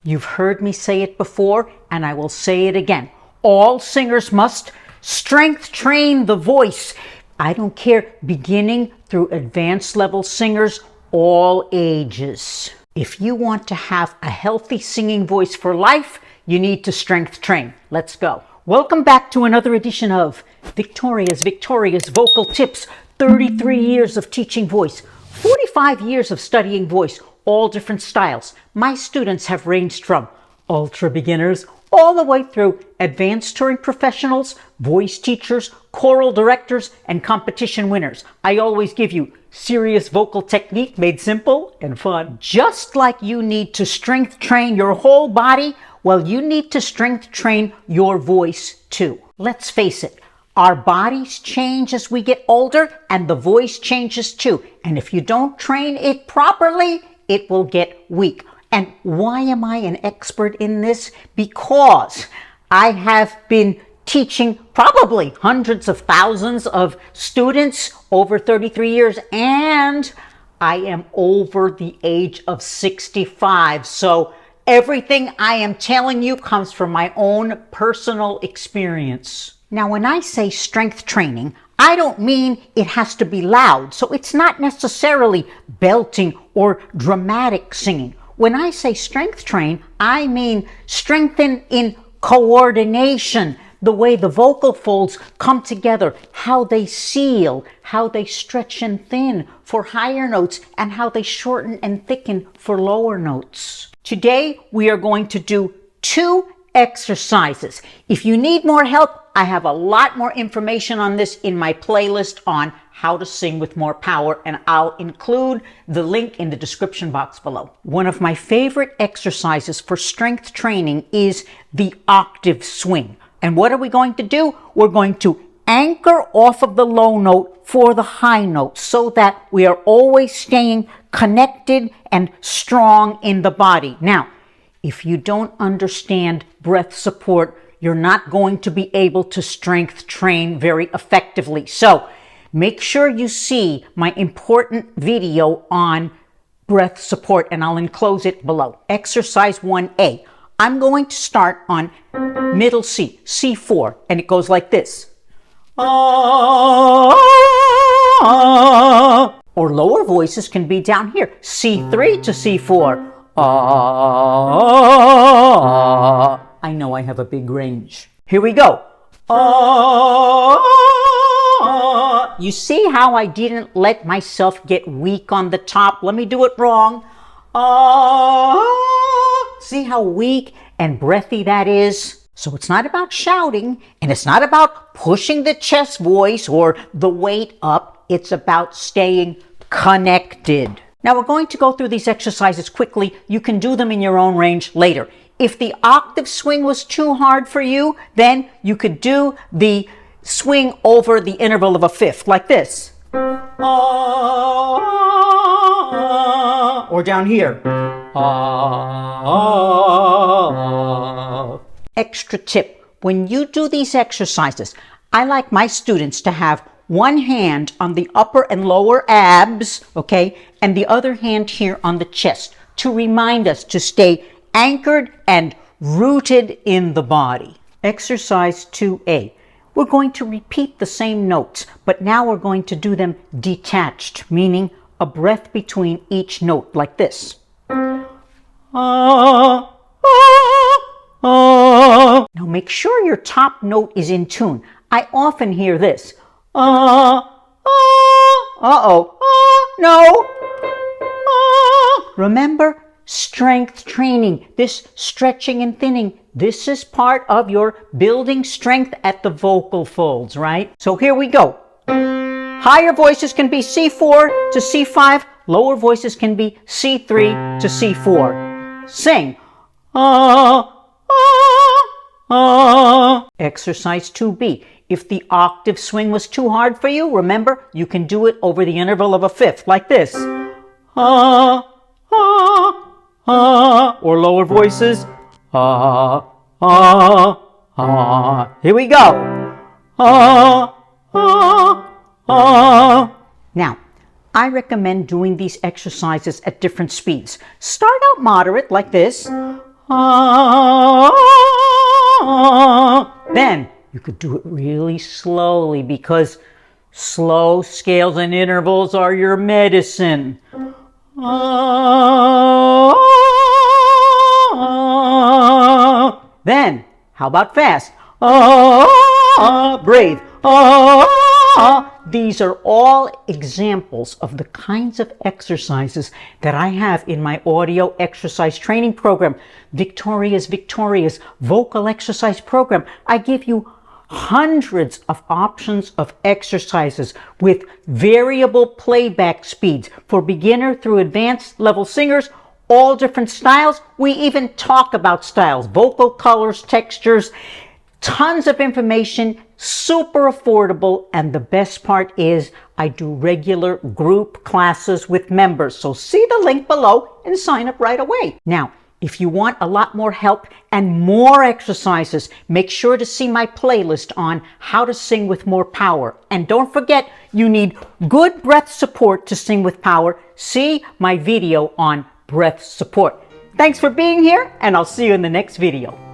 You've heard me say it before, and I will say it again. All singers must strength train the voice. I don't care, beginning through advanced level singers, all ages. If you want to have a healthy singing voice for life, you need to strength train. Let's go. Welcome back to another edition of Victoria's Vocal Tips. 33 years of teaching voice, 45 years of studying voice, all different styles. My students have ranged from ultra beginners all the way through advanced touring professionals, voice teachers, choral directors, and competition winners. I always give you serious vocal technique made simple and fun. Just like you need to strength train your whole body, well, you need to strength train your voice too. Let's face it, our bodies change as we get older, and the voice changes too. And if you don't train it properly, it will get weak. And why am I an expert in this? Because I have been teaching probably hundreds of thousands of students over 33 years, and I am over the age of 65. So everything I am telling you comes from my own personal experience. Now, when I say strength training, I don't mean it has to be loud. So it's not necessarily belting or dramatic singing. When I say strength train, I mean strengthen in coordination, the way the vocal folds come together, how they seal, how they stretch and thin for higher notes, and how they shorten and thicken for lower notes. Today, we are going to do 2 exercises. If you need more help, I have a lot more information on this in my playlist on how to sing with more power, and I'll include the link in the description box below. One of my favorite exercises for strength training is the octave swing. And what are we going to do? We're going to anchor off of the low note for the high note so that we are always staying connected and strong in the body. Now, if you don't understand breath support, you're not going to be able to strength train very effectively. So make sure you see my important video on breath support, and I'll enclose it below. Exercise 1A. I'm going to start on middle C, C4, and it goes like this. Or lower voices can be down here, C3 to C4. I know I have a big range. Here we go. You see how I didn't let myself get weak on the top? Let me do it wrong. See how weak and breathy that is? So it's not about shouting, and it's not about pushing the chest voice or the weight up. It's about staying connected. Now we're going to go through these exercises quickly. You can do them in your own range later. If the octave swing was too hard for you, then you could do the swing over the interval of a fifth, like this. Or down here. Extra tip, when you do these exercises, I like my students to have one hand on the upper and lower abs, okay, and the other hand here on the chest to remind us to stay anchored and rooted in the body. Exercise 2A. We're going to repeat the same notes, but now we're going to do them detached, meaning a breath between each note, like this. Now make sure your top note is in tune. I often hear this. No. Remember, strength training, this stretching and thinning, this is part of your building strength at the vocal folds, right? So here we go. Higher voices can be C4 to C5. Lower voices can be C3 to C4. Sing. Exercise 2B. If the octave swing was too hard for you, remember, you can do it over the interval of a fifth, like this. Or lower voices. Here we go. Now, I recommend doing these exercises at different speeds. Start out moderate, like this. Then you could do it really slowly because slow scales and intervals are your medicine. Then, how about fast? Breathe. These are all examples of the kinds of exercises that I have in my audio exercise training program, Victoria's vocal exercise program. I give you hundreds of options of exercises with variable playback speeds for beginner through advanced level singers, all different styles. We even talk about styles, vocal colors, textures, tons of information, super affordable, and the best part is I do regular group classes with members. So see the link below and sign up right away. Now, if you want a lot more help and more exercises, make sure to see my playlist on how to sing with more power. And don't forget, you need good breath support to sing with power. See my video on breath support. Thanks for being here, and I'll see you in the next video.